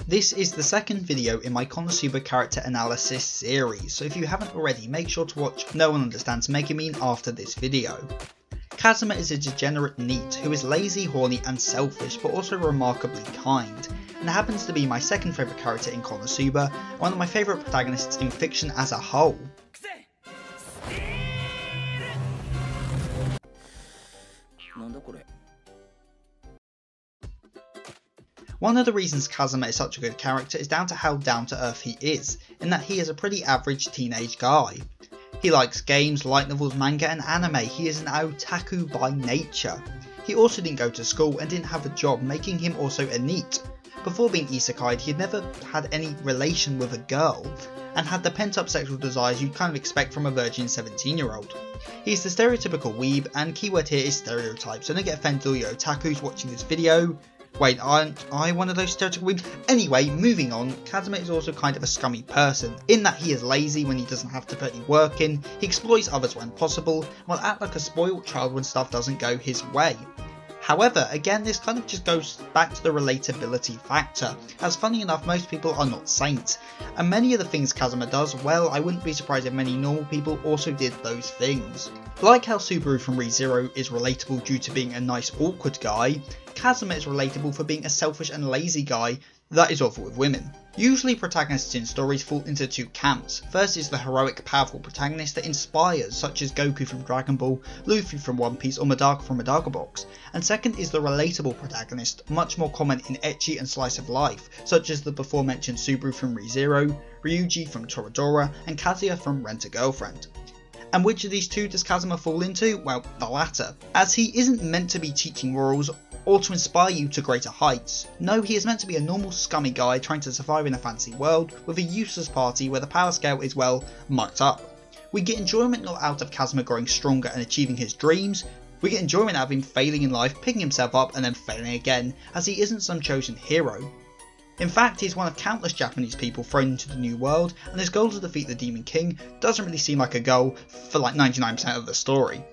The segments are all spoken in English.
This is the second video in my Konosuba character analysis series, so if you haven't already, make sure to watch No One Understands Megumin after this video. Kazuma is a degenerate NEET who is lazy, horny and selfish, but also remarkably kind, and happens to be my second favourite character in Konosuba, and one of my favourite protagonists in fiction as a whole. One of the reasons Kazuma is such a good character is down to how down to earth he is, in that he is a pretty average teenage guy. He likes games, light novels, manga and anime. He is an otaku by nature. He also didn't go to school and didn't have a job, making him also a NEET. Before being isekai'd, he had never had any relation with a girl, and had the pent up sexual desires you'd kind of expect from a virgin 17-year-old. He's the stereotypical weeb, and keyword here is stereotype, so don't get offended all you otakus watching this video. Wait, aren't I one of those stereotypical weebs? Anyway, moving on, Kazuma is also kind of a scummy person, in that he is lazy when he doesn't have to put any work in, he exploits others when possible, and will act like a spoiled child when stuff doesn't go his way. However, again, this kind of just goes back to the relatability factor, as funny enough most people are not saints, and many of the things Kazuma does, well, I wouldn't be surprised if many normal people also did those things. Like how Subaru from ReZero is relatable due to being a nice awkward guy, Kazuma is relatable for being a selfish and lazy guy that is awful with women. Usually protagonists in stories fall into two camps. First is the heroic, powerful protagonist that inspires, such as Goku from Dragon Ball, Luffy from One Piece or Madara from Madara Box. And second is the relatable protagonist, much more common in ecchi and slice of life, such as the before mentioned Subaru from ReZero, Ryuji from Toradora and Kazuya from Rent a Girlfriend. And which of these two does Kazuma fall into? Well, the latter, as he isn't meant to be teaching morals or to inspire you to greater heights. No, he is meant to be a normal scummy guy trying to survive in a fancy world with a useless party where the power scale is well mucked up. We get enjoyment not out of Kazuma growing stronger and achieving his dreams, we get enjoyment out of him failing in life, picking himself up and then failing again, as he isn't some chosen hero. In fact, he's one of countless Japanese people thrown into the new world, and his goal to defeat the Demon King doesn't really seem like a goal for like 99% of the story.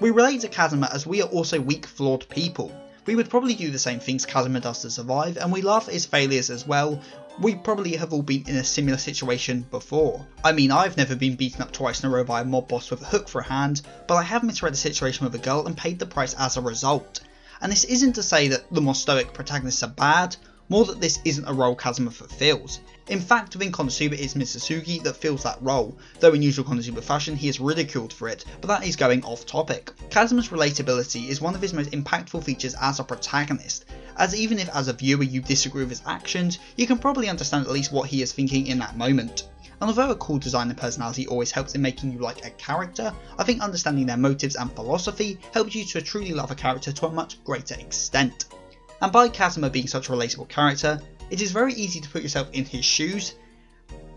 We relate to Kazuma as we are also weak, flawed people. We would probably do the same things Kazuma does to survive, and we laugh at his failures as well. We probably have all been in a similar situation before. I mean, I've never been beaten up twice in a row by a mob boss with a hook for a hand, but I have misread a situation with a girl and paid the price as a result. And this isn't to say that the more stoic protagonists are bad, more that this isn't a role Kazuma fulfills. In fact, within Konosuba it's Mitsusugi that fills that role, though in usual Konosuba fashion he is ridiculed for it, but that is going off topic. Kazuma's relatability is one of his most impactful features as a protagonist, as even if as a viewer you disagree with his actions, you can probably understand at least what he is thinking in that moment. And although a cool design and personality always helps in making you like a character, I think understanding their motives and philosophy helps you to truly love a character to a much greater extent. And by Kazuma being such a relatable character, it is very easy to put yourself in his shoes,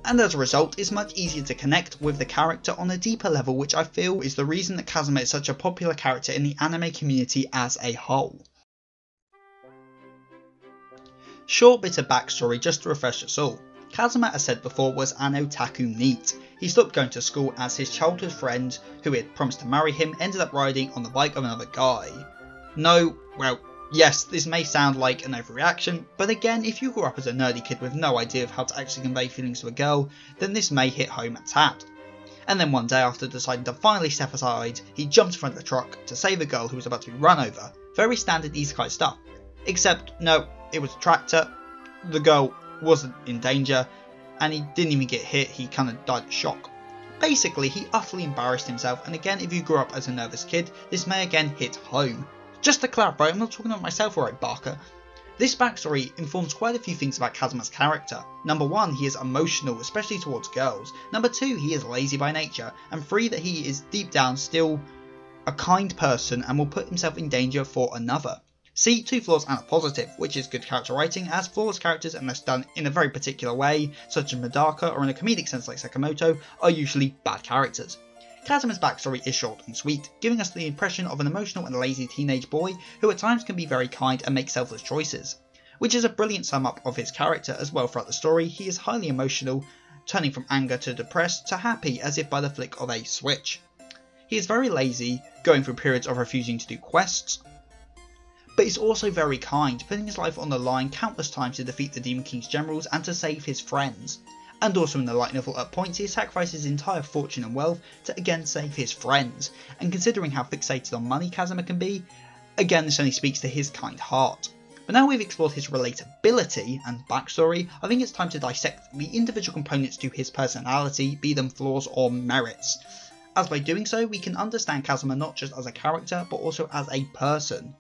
and as a result it's much easier to connect with the character on a deeper level, which I feel is the reason that Kazuma is such a popular character in the anime community as a whole. Short bit of backstory just to refresh us all. Kazuma, as said before, was an otaku NEET. He stopped going to school as his childhood friend, who had promised to marry him, ended up riding on the bike of another guy. No, well, yes, this may sound like an overreaction, but again, if you grew up as a nerdy kid with no idea of how to actually convey feelings to a girl, then this may hit home a tad. And then one day, after deciding to finally step aside, he jumped in front of the truck to save a girl who was about to be run over. Very standard isekai stuff. Except, no, it was a tractor, the girl wasn't in danger, and he didn't even get hit, he kind of died of shock. Basically, he utterly embarrassed himself, and again, if you grew up as a nervous kid, this may again hit home. Just to clarify, I'm not talking about myself, alright Barker. This backstory informs quite a few things about Kazuma's character. Number 1, he is emotional, especially towards girls. Number 2, he is lazy by nature. And 3, that he is deep down still a kind person and will put himself in danger for another. See, 2 flaws and a positive, which is good character writing, as flawless characters, unless done in a very particular way, such as Madara or in a comedic sense like Sakamoto, are usually bad characters. Kazuma's backstory is short and sweet, giving us the impression of an emotional and lazy teenage boy who at times can be very kind and make selfless choices. Which is a brilliant sum up of his character as well throughout the story. He is highly emotional, turning from anger to depressed to happy as if by the flick of a switch. He is very lazy, going through periods of refusing to do quests, but is also very kind, putting his life on the line countless times to defeat the Demon King's generals and to save his friends. And also in the light novel at points he sacrifices his entire fortune and wealth to again save his friends, and considering how fixated on money Kazuma can be, again this only speaks to his kind heart. But now we've explored his relatability and backstory, I think it's time to dissect the individual components to his personality, be them flaws or merits, as by doing so we can understand Kazuma not just as a character but also as a person.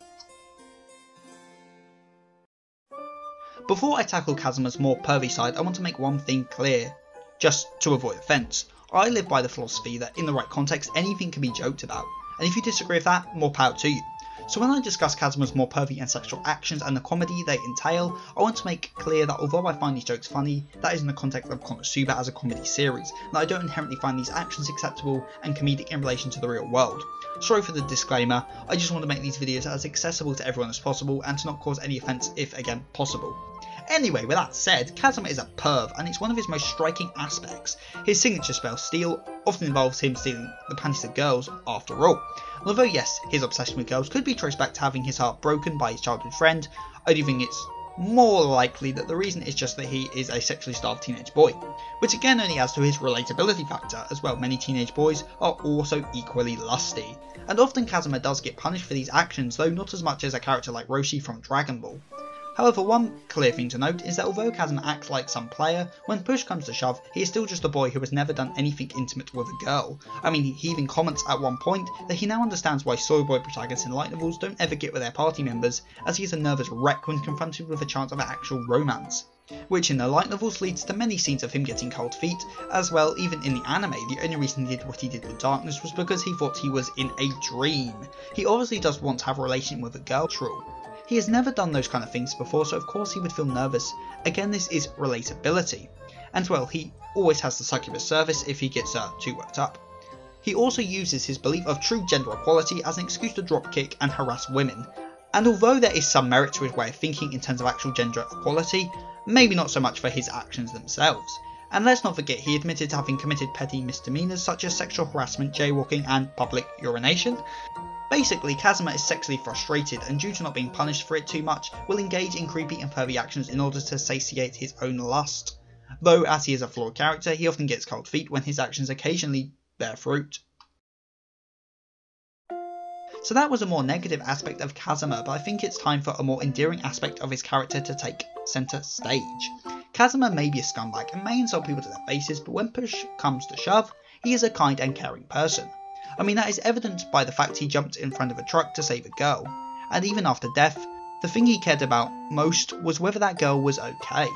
Before I tackle Kazuma's more pervy side, I want to make one thing clear, just to avoid offence. I live by the philosophy that in the right context anything can be joked about, and if you disagree with that, more power to you. So when I discuss Kazuma's more pervy and sexual actions and the comedy they entail, I want to make clear that although I find these jokes funny, that is in the context of Konosuba as a comedy series, and that I don't inherently find these actions acceptable and comedic in relation to the real world. Sorry for the disclaimer, I just want to make these videos as accessible to everyone as possible and to not cause any offence if again possible. Anyway, with that said, Kazuma is a perv, and it's one of his most striking aspects. His signature spell, Steal, often involves him stealing the panties of girls, after all. And although yes, his obsession with girls could be traced back to having his heart broken by his childhood friend, I do think it's more likely that the reason is just that he is a sexually starved teenage boy, which again only adds to his relatability factor as well. Many teenage boys are also equally lusty, and often Kazuma does get punished for these actions, though not as much as a character like Roshi from Dragon Ball. However, one clear thing to note is that although Kazuma acts like some player, when push comes to shove, he is still just a boy who has never done anything intimate with a girl. I mean, he even comments at one point that he now understands why soy boy protagonists in light novels don't ever get with their party members, as he is a nervous wreck when confronted with a chance of actual romance. Which in the light novels leads to many scenes of him getting cold feet, as well. Even in the anime, the only reason he did what he did with Darkness was because he thought he was in a dream. He obviously does want to have a relation with a girl, true. He has never done those kind of things before, so of course he would feel nervous. Again, this is relatability. And well, he always has the succubus service if he gets too worked up. He also uses his belief of true gender equality as an excuse to dropkick and harass women. And although there is some merit to his way of thinking in terms of actual gender equality, maybe not so much for his actions themselves. And let's not forget he admitted to having committed petty misdemeanors such as sexual harassment, jaywalking and public urination. Basically, Kazuma is sexually frustrated and due to not being punished for it too much, will engage in creepy and pervy actions in order to satiate his own lust. Though, as he is a flawed character, he often gets cold feet when his actions occasionally bear fruit. So that was a more negative aspect of Kazuma, but I think it's time for a more endearing aspect of his character to take centre stage. Kazuma may be a scumbag and may insult people to their faces, but when push comes to shove, he is a kind and caring person. I mean, that is evidenced by the fact he jumped in front of a truck to save a girl, and even after death, the thing he cared about most was whether that girl was okay.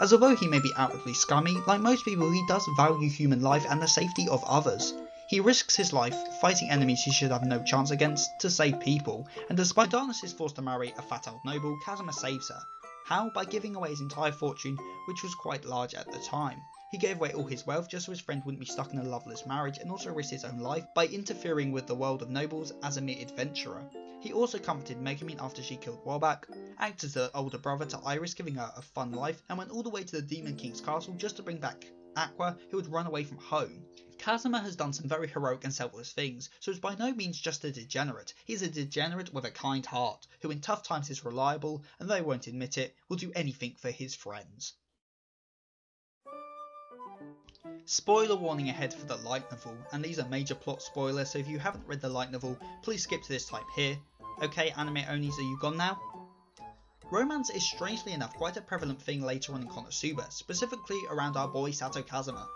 As although he may be outwardly scummy, like most people he does value human life and the safety of others. He risks his life fighting enemies he should have no chance against to save people, and despite Darkness is forced to marry a fat old noble, Kazuma saves her. How? By giving away his entire fortune, which was quite large at the time. He gave away all his wealth just so his friend wouldn't be stuck in a loveless marriage, and also risked his own life by interfering with the world of nobles as a mere adventurer. He also comforted Megumin after she killed Warback, acted as the older brother to Iris, giving her a fun life, and went all the way to the Demon King's castle just to bring back Aqua, who had run away from home. Kazuma has done some very heroic and selfless things, so is by no means just a degenerate. He is a degenerate with a kind heart, who in tough times is reliable, and though he won't admit it, will do anything for his friends. Spoiler warning ahead for the light novel, and these are major plot spoilers, so if you haven't read the light novel, please skip to this time here. Okay, anime onies, are you gone now? Romance is strangely enough quite a prevalent thing later on in Konosuba, specifically around our boy Sato Kazuma.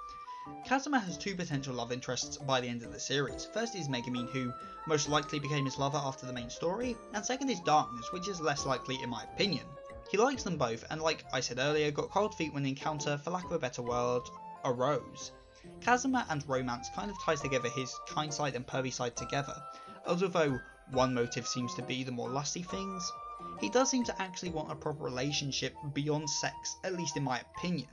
Kazuma has two potential love interests by the end of the series. First is Megumin, who most likely became his lover after the main story, and second is Darkness, which is less likely in my opinion. He likes them both, and like I said earlier, got cold feet when the encounter, for lack of a better word, arose. Kazuma and romance kind of ties together his kind side and pervy side together, although one motive seems to be the more lusty things. He does seem to actually want a proper relationship beyond sex, at least in my opinion.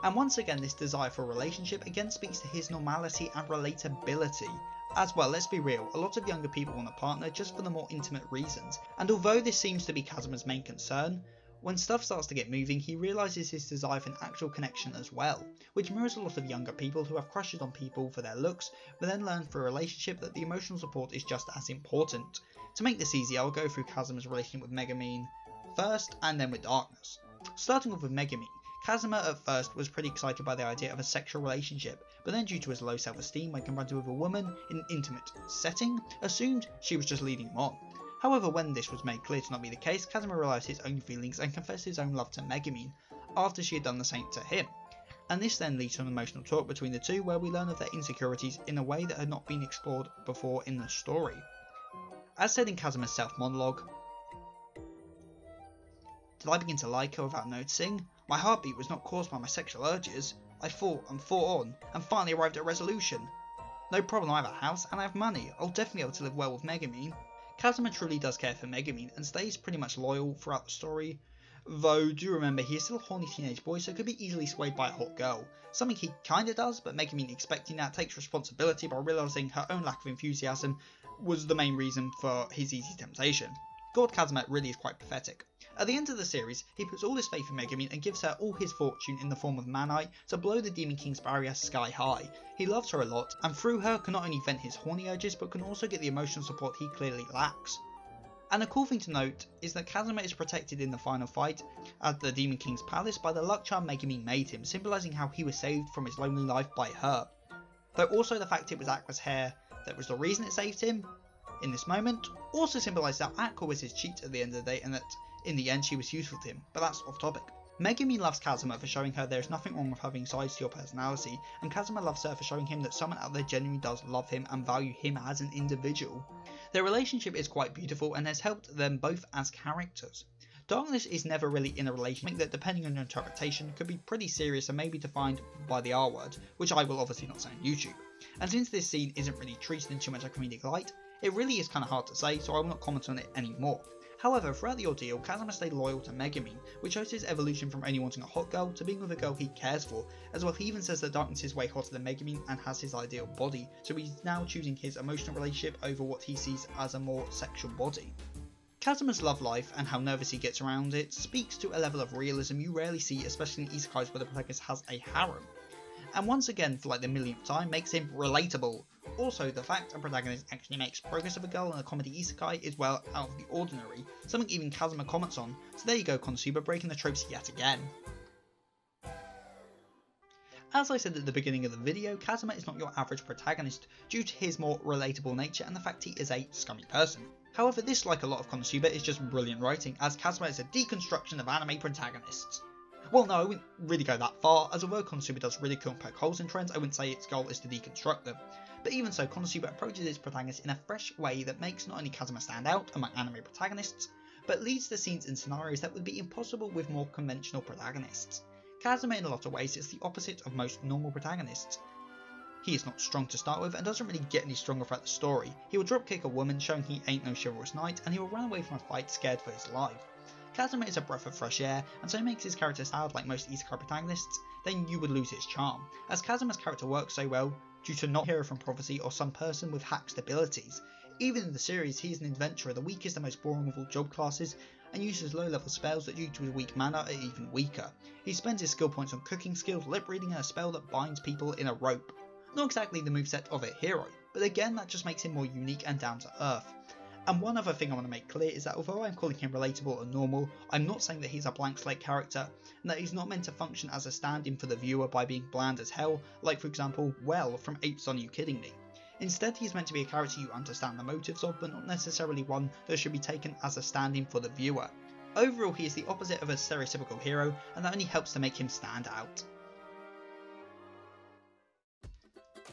And once again, this desire for a relationship again speaks to his normality and relatability. As well, let's be real, a lot of younger people want a partner just for the more intimate reasons, and although this seems to be Kazuma's main concern, When stuff starts to get moving, he realises his desire for an actual connection as well, which mirrors a lot of younger people who have crushes on people for their looks, but then learn through a relationship that the emotional support is just as important. To make this easy, I'll go through Kazuma's relationship with Megumin first, and then with Darkness. Starting off with Megumin, Kazuma at first was pretty excited by the idea of a sexual relationship, but then due to his low self-esteem when confronted with a woman in an intimate setting, assumed she was just leading him on. However, when this was made clear to not be the case, Kazuma realised his own feelings and confessed his own love to Megumin after she had done the same to him. And this then leads to an emotional talk between the two where we learn of their insecurities in a way that had not been explored before in the story. As said in Kazuma's self-monologue, "Did I begin to like her without noticing? My heartbeat was not caused by my sexual urges. I fought and fought on, and finally arrived at a resolution. No problem, I have a house and I have money. I'll definitely be able to live well with Megumin." Kazuma truly does care for Megumin and stays pretty much loyal throughout the story, though do remember he is still a horny teenage boy, so could be easily swayed by a hot girl, something he kinda does, but Megumin expecting that takes responsibility by realising her own lack of enthusiasm was the main reason for his easy temptation. God Kazuma really is quite pathetic. At the end of the series, he puts all his faith in Megumin and gives her all his fortune in the form of Manite to blow the Demon King's barrier sky high. He loves her a lot, and through her can not only vent his horny urges, but can also get the emotional support he clearly lacks. And a cool thing to note is that Kazuma is protected in the final fight at the Demon King's palace by the luck charm Megumin made him, symbolising how he was saved from his lonely life by her. Though also the fact it was Aqua's hair that was the reason it saved him in this moment also symbolises that Aqua was his cheat at the end of the day and that in the end she was useful to him, but that's off topic. Megumin loves Kazuma for showing her there is nothing wrong with having sides to your personality, and Kazuma loves her for showing him that someone out there genuinely does love him and value him as an individual. Their relationship is quite beautiful and has helped them both as characters. Darkness is never really in a relationship that, depending on your interpretation, could be pretty serious and maybe defined by the R word, which I will obviously not say on YouTube. And since this scene isn't really treated in too much of a comedic light, it really is kind of hard to say, so I will not comment on it anymore. However, throughout the ordeal, Kazuma stayed loyal to Megumin, which shows his evolution from only wanting a hot girl to being with a girl he cares for. As well, he even says that Darkness is way hotter than Megumin and has his ideal body, so he's now choosing his emotional relationship over what he sees as a more sexual body. Kazuma's love life and how nervous he gets around it speaks to a level of realism you rarely see, especially in isekais where the protagonist has a harem. And once again, for like the millionth time, makes him relatable. Also, the fact a protagonist actually makes progress of a girl in a comedy isekai is well out of the ordinary, something even Kazuma comments on, so there you go Konosuba, breaking the tropes yet again. As I said at the beginning of the video, Kazuma is not your average protagonist due to his more relatable nature and the fact he is a scummy person. However, this, like a lot of Konosuba, is just brilliant writing, as Kazuma is a deconstruction of anime protagonists. Well, no, I wouldn't really go that far, as although Konosuba does ridicule and poke holes in trends, I wouldn't say its goal is to deconstruct them. But even so, Konosuba approaches its protagonist in a fresh way that makes not only Kazuma stand out among anime protagonists, but leads to scenes and scenarios that would be impossible with more conventional protagonists. Kazuma in a lot of ways is the opposite of most normal protagonists. He is not strong to start with and doesn't really get any stronger throughout the story. He will dropkick a woman showing he ain't no chivalrous knight, and he will run away from a fight scared for his life. Kazuma is a breath of fresh air, and so makes his character sad like most isekai protagonists, then you would lose his charm, as Kazuma's character works so well due to not hero from prophecy or some person with hacked abilities. Even in the series, he is an adventurer, the weakest and most boring of all job classes, and uses low level spells that due to his weak mana are even weaker. He spends his skill points on cooking skills, lip reading and a spell that binds people in a rope. Not exactly the moveset of a hero, but again that just makes him more unique and down to earth. And one other thing I want to make clear is that although I'm calling him relatable and normal, I'm not saying that he's a blank slate character, and that he's not meant to function as a stand-in for the viewer by being bland as hell, like for example, Well from Apes Are You Kidding Me? Instead, he's meant to be a character you understand the motives of, but not necessarily one that should be taken as a stand-in for the viewer. Overall, he is the opposite of a stereotypical hero, and that only helps to make him stand out.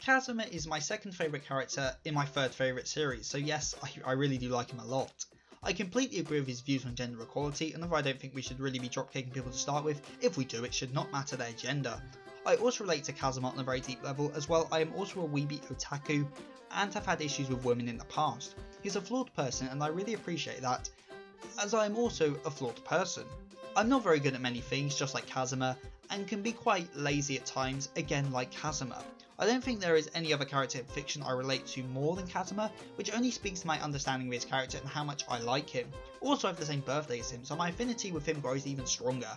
Kazuma is my second favourite character in my third favourite series, so yes, I really do like him a lot. I completely agree with his views on gender equality, and although I don't think we should really be dropkicking people to start with, if we do it should not matter their gender. I also relate to Kazuma on a very deep level, as well I am also a weeby otaku, and have had issues with women in the past. He's a flawed person, and I really appreciate that, as I am also a flawed person. I'm not very good at many things, just like Kazuma, and can be quite lazy at times, again like Kazuma. I don't think there is any other character in fiction I relate to more than Kazuma, which only speaks to my understanding of his character and how much I like him. Also I have the same birthday as him, so my affinity with him grows even stronger.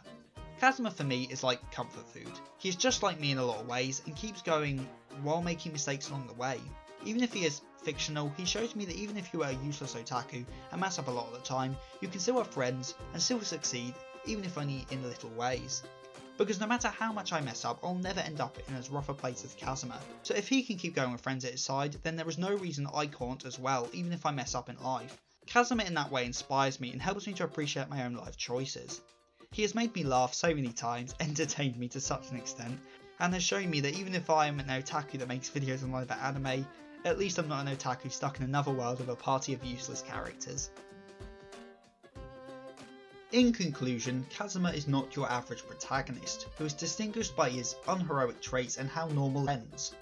Kazuma for me is like comfort food. He is just like me in a lot of ways and keeps going while making mistakes along the way. Even if he is fictional, he shows me that even if you are a useless otaku and mess up a lot of the time, you can still have friends and still succeed, even if only in little ways. Because no matter how much I mess up, I'll never end up in as rough a place as Kazuma. So if he can keep going with friends at his side, then there is no reason I can't as well, even if I mess up in life. Kazuma in that way inspires me and helps me to appreciate my own life choices. He has made me laugh so many times, entertained me to such an extent, and has shown me that even if I am an otaku that makes videos online about anime, at least I'm not an otaku stuck in another world with a party of useless characters. In conclusion, Kazuma is not your average protagonist, who is distinguished by his unheroic traits and how normal ends.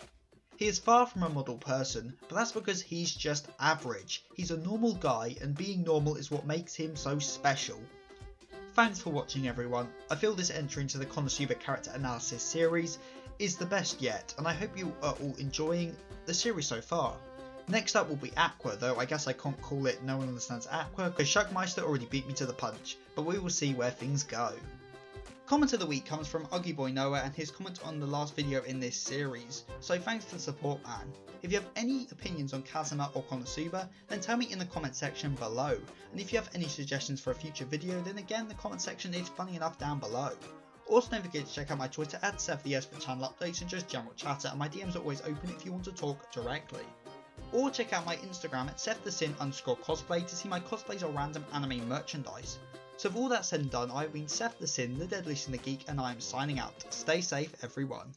He is far from a model person, but that's because he's just average. He's a normal guy, and being normal is what makes him so special. Thanks for watching everyone. I feel this entry into the Konosuba character analysis series is the best yet, and I hope you are all enjoying the series so far. Next up will be Aqua, though I guess I can't call it No One Understands Aqua because Shuckmeister already beat me to the punch, but we will see where things go. Comment of the week comes from Uggyboy Noah and his comment on the last video in this series, so thanks for the support, man. If you have any opinions on Kazuma or Konosuba, then tell me in the comment section below, and if you have any suggestions for a future video, then again the comment section is funny enough down below. Also don't forget to check out my Twitter at SethTheS for channel updates and just general chatter, and my DMs are always open if you want to talk directly. Or check out my Instagram at SethTheSin_cosplay to see my cosplays or random anime merchandise. So with all that said and done, I've been Seth the Sin, the Deadliest and the Geek, and I am signing out. Stay safe everyone.